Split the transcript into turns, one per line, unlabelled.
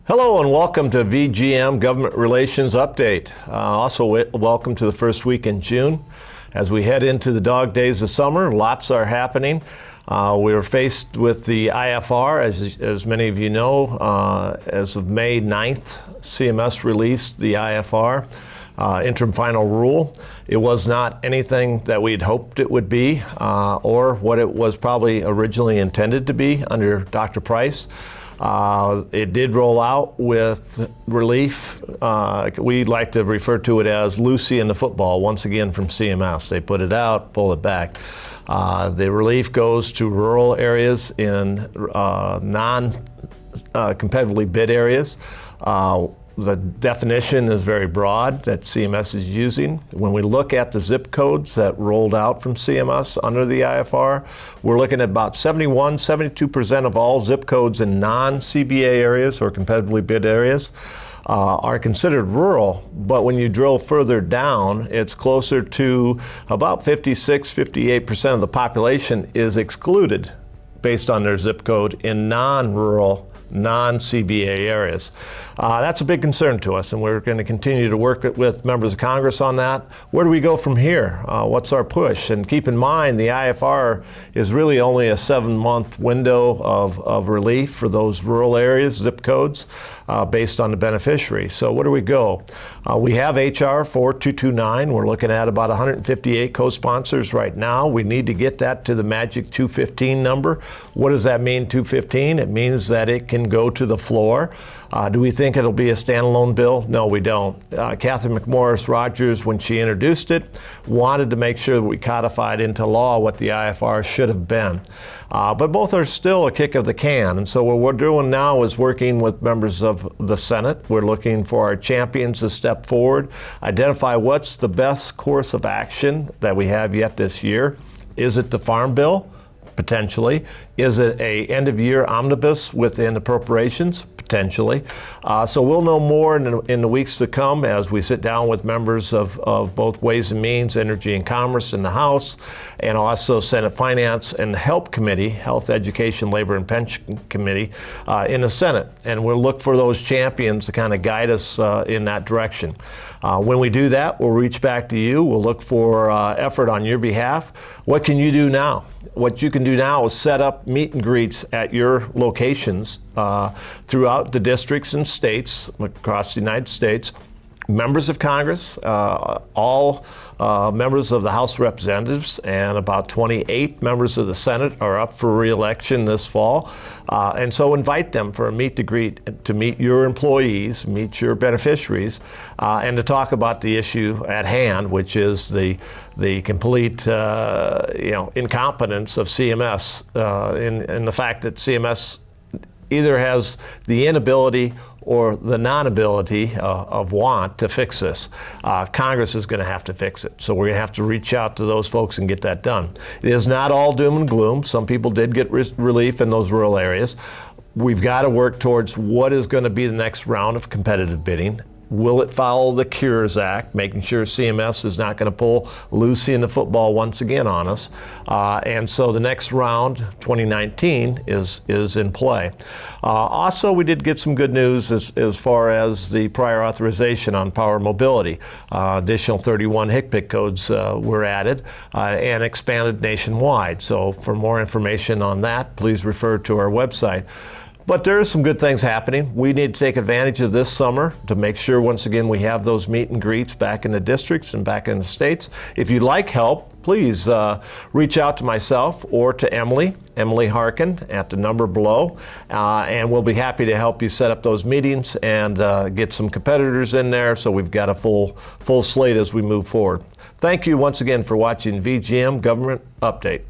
Hello and welcome to VGM Government Relations Update. Also welcome to the first week in June. As we head into the dog days of summer, lots are happening. We're faced with the IFR, as many of you know. As of May 9th, CMS released the IFR, interim final rule. It was not anything that we'd hoped it would be or what it was probably originally intended to be under Dr. Price. It did roll out with relief. We like to refer to it as Lucy in the football, once again from CMS. They put it out, pull it back. The relief goes to rural areas in non-competitively bid areas. The definition is very broad that CMS is using. When we look at the zip codes that rolled out from CMS under the IFR, we're looking at about 72% of all zip codes in non-CBA areas or competitively bid areas are considered rural, but when you drill further down, it's closer to about 58% of the population is excluded based on their zip code in non-rural, non-CBA areas. That's a big concern to us, and we're going to continue to work with members of Congress on that. Where do we go from here? What's our push? And keep in mind, the IFR is really only a 7-month window of relief for those rural areas, zip codes, based on the beneficiary. So where do we go? We have HR 4229. We're looking at about 158 co-sponsors right now. We need to get that to the magic 215 number. What does that mean, 215? It means that it can go to the floor. Do we think it'll be a standalone bill? No, we don't. Catherine McMorris Rodgers, when she introduced it, wanted to make sure that we codified into law what the IFR should have been. But both are still a kick of the can. And so what we're doing now is working with members of the Senate. We're looking for our champions to step forward, identify what's the best course of action that we have yet this year. Is it the Farm Bill? Potentially. Is it a end-of-year omnibus within appropriations? Potentially. So we'll know more in the weeks to come as we sit down with members of both Ways and Means, Energy and Commerce in the House, and also Senate Finance and Help Committee, Health, Education, Labor and Pension Committee in the Senate. And we'll look for those champions to kind of guide us in that direction. When we do that, we'll reach back to you. We'll look for effort on your behalf. What can you do now? What you can do now is set up meet and greets at your locations throughout the districts and states across the United States. Members of Congress, all members of the House of Representatives, and about 28 members of the Senate are up for re-election this fall. And so invite them for a meet and greet to meet your employees, meet your beneficiaries, and to talk about the issue at hand, which is the complete incompetence of CMS in the fact that CMS either has the inability or the non-ability of want to fix this. Congress is going to have to fix it. So we're going to have to reach out to those folks and get that done. It is not all doom and gloom. Some people did get relief in those rural areas. We've got to work towards what is going to be the next round of competitive bidding. Will it follow the Cures Act, making sure CMS is not going to pull Lucy in the football once again on us? And so the next round, 2019, is in play. Also, we did get some good news as far as the prior authorization on power mobility. Additional 31 HCPC codes were added and expanded nationwide. So for more information on that, please refer to our website. But there are some good things happening. We need to take advantage of this summer to make sure, once again, we have those meet and greets back in the districts and back in the states. If you'd like help, please reach out to myself or to Emily Harkin at the number below, and we'll be happy to help you set up those meetings and get some competitors in there so we've got a full slate as we move forward. Thank you once again for watching VGM Government Update.